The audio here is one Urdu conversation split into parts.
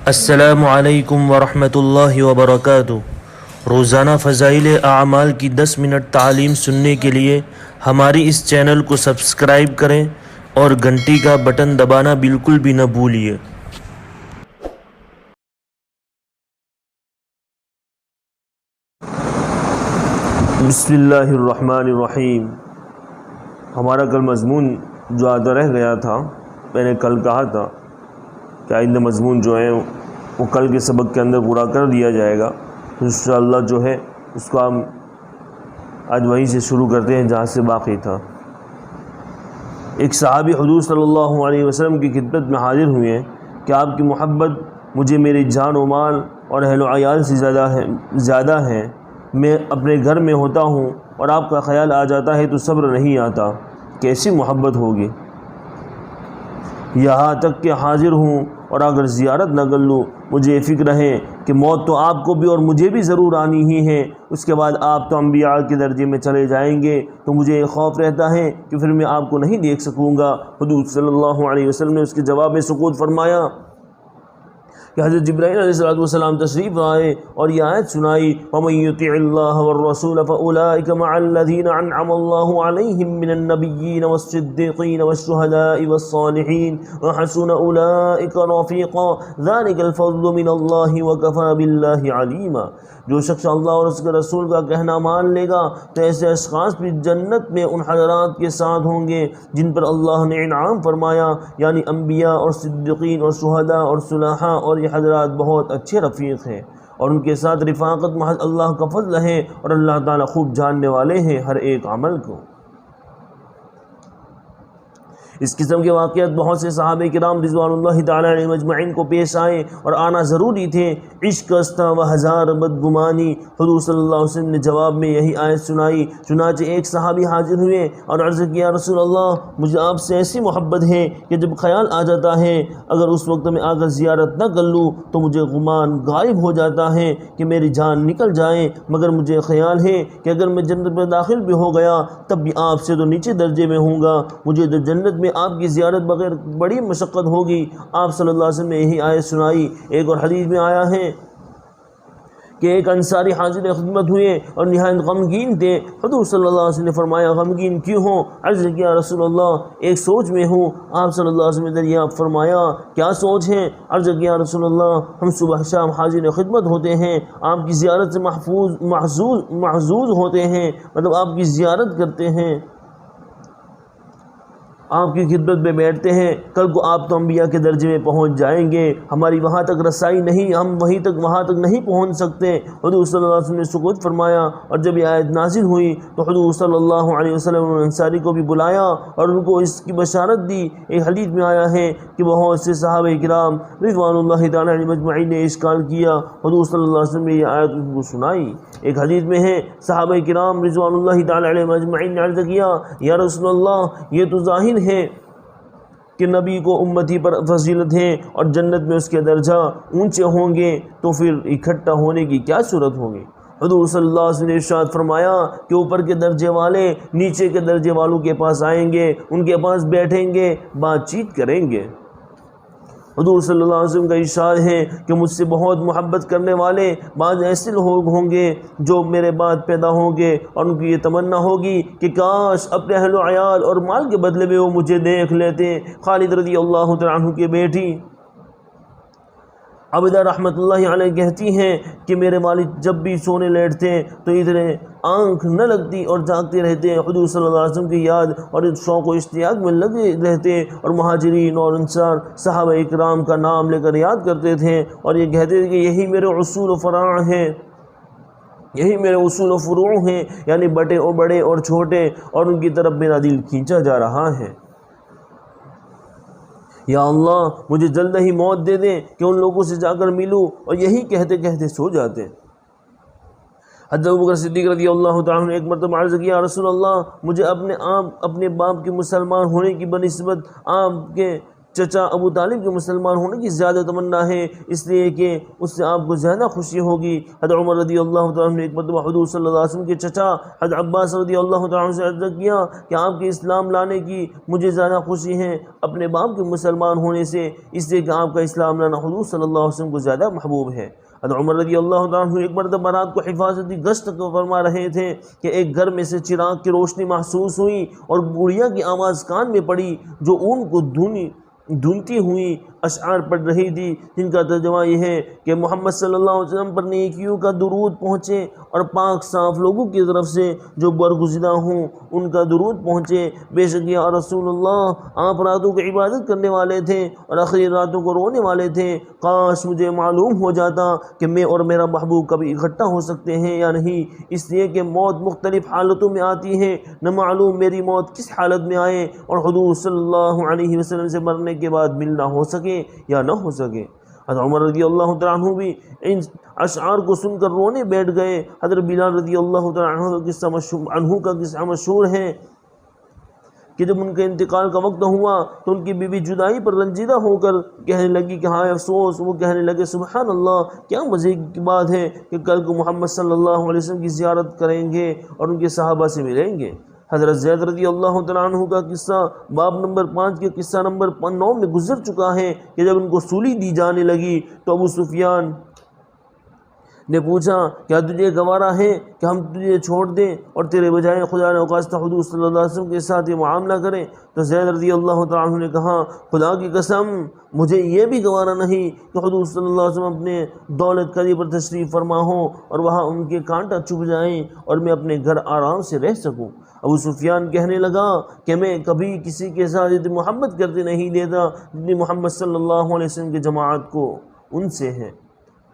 السلام علیکم ورحمۃ اللہ وبرکاتہ۔ روزانہ فضائل اعمال کی 10 منٹ تعلیم سننے کے لیے ہماری اس چینل کو سبسکرائب کریں اور گھنٹی کا بٹن دبانا بالکل بھی نہ بھولیے۔ بسم اللہ الرحمن الرحیم۔ ہمارا کل مضمون جو آدھا رہ گیا تھا، میں نے کل کہا تھا کہ آئندہ مضمون جو ہے وہ کل کے سبق کے اندر پورا کر دیا جائے گا، تو انشاءاللہ جو ہے اس کو ہم آج وہیں سے شروع کرتے ہیں جہاں سے باقی تھا۔ ایک صحابی حضور صلی اللہ علیہ وسلم کی خدمت میں حاضر ہوئے ہیں کہ آپ کی محبت مجھے میری جان و مال اور اہل و عیال سے زیادہ ہے۔ میں اپنے گھر میں ہوتا ہوں اور آپ کا خیال آ جاتا ہے تو صبر نہیں آتا۔ کیسی محبت ہوگی؟ یہاں تک کہ حاضر ہوں اور اگر زیارت نہ کر لوں، مجھے فکر ہے کہ موت تو آپ کو بھی اور مجھے بھی ضرور آنی ہی ہے۔ اس کے بعد آپ تو انبیاء کے درجے میں چلے جائیں گے، تو مجھے ایک خوف رہتا ہے کہ پھر میں آپ کو نہیں دیکھ سکوں گا۔ حضور صلی اللہ علیہ وسلم نے اس کے جواب میں سکوت فرمایا کہ حضرت جبرائیل علیہ السلام تشریف لائے اور یہ آیت سنائی، وَمَن يُطِعِ اللَّهَ وَالرَّسُولَ فَأُولَٰئِكَ مَعَ الَّذِينَ أَنْعَمَ اللَّهُ عَلَيْهِم مِّنَ النَّبِيِّينَ وَالصِّدِّيقِينَ وَالشُّهَدَاءِ وَالصَّالِحِينَ وَحَسُنَ أُولَٰئِكَ رَفِيقًا ذَلِكَ الْفَضْلُ مِنَ اللَّهِ وَكَفَىٰ بِاللَّهِ عَلِيمًا۔ جو شخص اللہ اور اس کے رسول کا کہنا مان لے گا تو ایسے اشخاص بھی جنت میں ان حضرات کے ساتھ ہوں گے جن پر اللہ نے انعام فرمایا، یعنی انبیاء اور صدیقین اور شہداء اور صلحاء، اور یہ حضرات بہت اچھے رفیق ہیں اور ان کے ساتھ رفاقت محض اللہ کا فضل ہے، اور اللہ تعالیٰ خوب جاننے والے ہیں ہر ایک عمل کو۔ اس قسم کے واقعات بہت سے صحابہ کرام رضوان اللہ تعالیٰ علیہ مجمعین کو پیش آئے اور آنا ضروری تھے۔ عشق استا و ہزار بدگمانی، حضور صلی اللہ علیہ وسلم نے جواب میں یہی آیت سنائی۔ چنانچہ ایک صحابی حاضر ہوئے اور عرض کیا، رسول اللہ مجھے آپ سے ایسی محبت ہے کہ جب خیال آ جاتا ہے اگر اس وقت میں آ کر زیارت نہ کر لوں تو مجھے گمان غائب ہو جاتا ہے کہ میری جان نکل جائے، مگر مجھے خیال ہے کہ اگر میں جنت میں داخل بھی ہو گیا تب بھی آپ سے تو نیچے درجے میں ہوں گا، مجھے تو جنت میں آپ کی زیارت بغیر بڑی مشقت ہوگی۔ آپ صلی اللہ علیہ وسلم نے یہی آیت سنائی۔ ایک اور حدیث میں آیا ہے کہ ایک انصاری حاضر خدمت ہوئے اور نہایت غمگین تھے۔ حضور صلی اللہ علیہ وسلم نے فرمایا، غمگین کیوں ہو؟ عرض کیا، رسول اللہ ایک سوچ میں ہوں۔ آپ صلی اللہ علیہ وسلم نے دریافت فرمایا، کیا سوچ ہے؟ عرض کیا، رسول اللہ ہم صبح شام حاضر خدمت ہوتے ہیں، آپ کی زیارت سے محظوظ ہوتے ہیں، مطلب آپ کی زیارت کرتے ہیں، آپ کی خدمت میں بیٹھتے ہیں۔ کل کو آپ تو انبیاء کے درجے میں پہنچ جائیں گے، ہماری وہاں تک رسائی نہیں، ہم وہاں تک نہیں پہنچ سکتے۔ حضور صلی اللہ علیہ وسلم نے سکوت فرمایا، اور جب یہ آیت نازل ہوئی تو حضور صلی اللہ علیہ وسلم نے انصاری کو بھی بلایا اور ان کو اس کی بشارت دی۔ ایک حدیث میں آیا ہے کہ بہت سے صحابہ کرام رضوان اللہ تعالیٰ علیہ مجمعین نے اشکال کیا، حضور صلی اللہ علیہ وسلم نے یہ آیت ان کو سنائی۔ ایک حدیث میں ہے صحابہ کرام رضوان اللہ تعالیٰ علیہ مجمعین نے عرض کیا، یا رسول اللہ یہ تو ظاہر ہے کہ نبی کو امتی پر فضیلت ہے اور جنت میں اس کے درجہ اونچے ہوں گے، تو پھر اکٹھا ہونے کی کیا صورت ہوگی؟ حضور صلی اللہ علیہ وسلم نے ارشاد فرمایا کہ اوپر کے درجے والے نیچے کے درجے والوں کے پاس آئیں گے، ان کے پاس بیٹھیں گے، بات چیت کریں گے۔ حضور صلی اللہ علیہ وسلم کا ارشاد ہے کہ مجھ سے بہت محبت کرنے والے بعض ایسے لوگ ہوں گے جو میرے بعد پیدا ہوں گے، اور ان کی یہ تمنا ہوگی کہ کاش اپنے اہل و عیال اور مال کے بدلے میں وہ مجھے دیکھ لیتے۔ خالد رضی اللہ تعالیٰ عنہ کی بیٹی عبدہ رحمۃ اللہ علیہ کہتی ہیں کہ میرے والد جب بھی سونے لیٹتے تو ادھر آنکھ نہ لگتی اور جاگتے رہتے، حضور صلی اللہ علیہ وسلم کی یاد اور شوق و اشتیاق میں لگے رہتے، اور مہاجرین اور انصار صحابہ اکرام کا نام لے کر یاد کرتے تھے اور یہ کہتے تھے کہ یہی میرے اصول و فراع ہیں، یہی میرے اصول و فروع ہیں، یعنی بڑے اور چھوٹے، اور ان کی طرف میرا دل کھینچا جا رہا ہے۔ یا اللہ مجھے جلد ہی موت دے دیں کہ ان لوگوں سے جا کر ملوں، اور یہی کہتے کہتے سو جاتے۔ حضرت ابوبکر صدیق رضی اللہ تعالیٰ عنہ نے ایک مرتبہ عرض کیا، رسول اللہ مجھے اپنے باپ کے مسلمان ہونے کی بنسبت آپ کے چچا ابو طالب کے مسلمان ہونے کی زیادہ تمنا ہے، اس لیے کہ اس سے آپ کو زیادہ خوشی ہوگی۔ حضرت عمر رضی اللہ تعالیٰ عنہ نے ایک مرتبہ حضور صلی اللہ علیہ وسلم کے چچا حضرت عباس رضی اللہ تعالیٰ عنہ سے عرض کیا کہ آپ کے اسلام لانے کی مجھے زیادہ خوشی ہے اپنے باپ کے مسلمان ہونے سے، اس لیے کہ آپ کا اسلام لانا حضور صلی اللہ علیہ وسلم کو زیادہ محبوب ہے۔ حضرت عمر رضی اللہ تعالیٰ عنہ ایک مرتبہ رات کو حفاظتی گشت فرما رہے تھے کہ ایک گھر میں سے چراغ کی روشنی محسوس ہوئی اور بوڑھیا کی آواز کان میں پڑی جو اون کو دھنتی ہوئی اشعار پڑھ رہی تھی، جن کا ترجمہ یہ ہے کہ محمد صلی اللہ علیہ وسلم پر نیکیوں کا درود پہنچے اور پاک صاف لوگوں کی طرف سے جو برگزیدہ ہوں ان کا درود پہنچے۔ بے شک یا رسول اللہ، آپ راتوں کی عبادت کرنے والے تھے اور آخری راتوں کو رونے والے تھے، کاش مجھے معلوم ہو جاتا کہ میں اور میرا محبوب کبھی اکٹھا ہو سکتے ہیں یا نہیں، اس لیے کہ موت مختلف حالتوں میں آتی ہے، نہ معلوم میری موت کس حالت میں آئے اور حضور صلی اللہ علیہ وسلم سے مرنے کے بعد ملنا ہو سکے یا نہ ہو سکے۔ حضرت عمر رضی اللہ تعالیٰ عنہ بھی ان اشعار کو سن کر رونے بیٹھ گئے۔ حضرت بلال رضی اللہ تعالیٰ عنہ کا قصہ مشہور ہے کہ جب ان کے انتقال کا وقت ہوا تو ان کی بیوی جدائی پر رنجیدہ ہو کر کہنے لگی کہ ہائے افسوس۔ وہ کہنے لگے سبحان اللہ، کیا مزے کی بات ہے کہ کل کو محمد صلی اللہ علیہ وسلم کی زیارت کریں گے اور ان کے صحابہ سے ملیں گے۔ حضرت زید رضی اللہ تعالیٰ عنہ کا قصہ باب نمبر 5 کے قصہ نمبر 9 میں گزر چکا ہے کہ جب ان کو سولی دی جانے لگی تو ابو سفیان نے پوچھا کیا تجھے گوارا ہے کہ ہم تجھے چھوڑ دیں اور تیرے بجائے خدا نخواستہ حضور صلی اللہ علیہ وسلم کے ساتھ یہ معاملہ کریں؟ تو زید رضی اللہ تعالیٰ عنہ نے کہا خدا کی قسم مجھے یہ بھی گوارا نہیں کہ حضور صلی اللہ علیہ وسلم اپنے دولت قدی پر تشریف فرما ہوں اور وہاں ان کے کانٹا چبھ جائیں اور میں اپنے گھر آرام سے رہ سکوں۔ ابو سفیان کہنے لگا کہ میں کبھی کسی کے ساتھ اتنی محبت کرتے نہیں دیتا جتنی محمد صلی اللہ علیہ وسلم کی جماعت کو ان سے ہے۔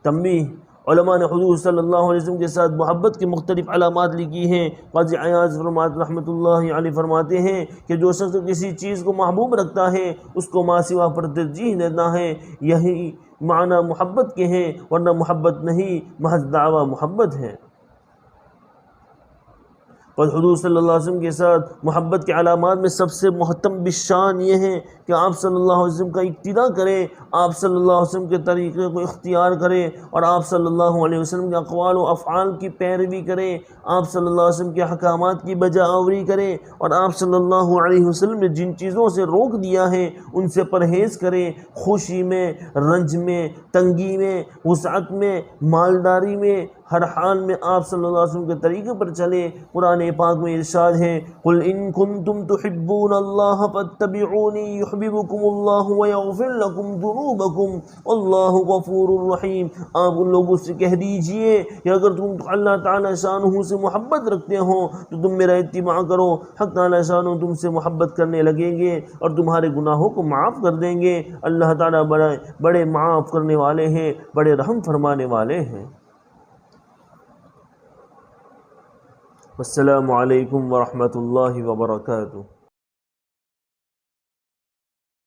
تنبیہ: علماء نے حضور صلی اللہ علیہ وسلم کے ساتھ محبت کی مختلف علامات لکھی ہیں۔ قاضی عیاض رحمۃ اللہ علیہ فرماتے ہیں کہ جو شخص کسی چیز کو محبوب رکھتا ہے اس کو ما سوا پر ترجیح دیتا ہے، یہی معنی محبت کے ہیں، ورنہ محبت نہیں، محض دعویٰ محبت ہے۔ اور حضور صلی اللہ علیہ وسلم کے ساتھ محبت کے علامات میں سب سے محتم بالشان یہ ہے کہ آپ صلی اللہ علیہ وسلم کا اقتداء کریں، آپ صلی اللہ علیہ وسلم کے طریقے کو اختیار کریں اور آپ صلی اللہ علیہ وسلم کے اقوال و افعال کی پیروی کریں، آپ صلی اللہ علیہ وسلم کے احکامات کی بجا آوری کریں اور آپ صلی اللہ علیہ وسلم نے جن چیزوں سے روک دیا ہے ان سے پرہیز کریں، خوشی میں، رنج میں، تنگی میں، وسعت میں، مالداری میں، ہر حال میں آپ صلی اللہ علیہ وسلم کے طریقے پر چلیں۔ قرآن پاک میں ارشاد ہے قل ان کنتم تحبون اللہ فاتبعونی یحببکم اللہ ویغفر لکم ذنوبکم واللہ غفور الرحیم۔ آپ ان لوگوں سے کہہ دیجئے کہ اگر تم اللہ تعالی شانہ سے محبت رکھتے ہو تو تم میرا اتباع کرو، حق تعالی شانہ تم سے محبت کرنے لگیں گے اور تمہارے گناہوں کو معاف کر دیں گے۔ اللہ تعالی بڑے معاف کرنے والے ہیں، بڑے رحم فرمانے والے ہیں۔ السلام علیکم ورحمۃ اللہ وبرکاتہ۔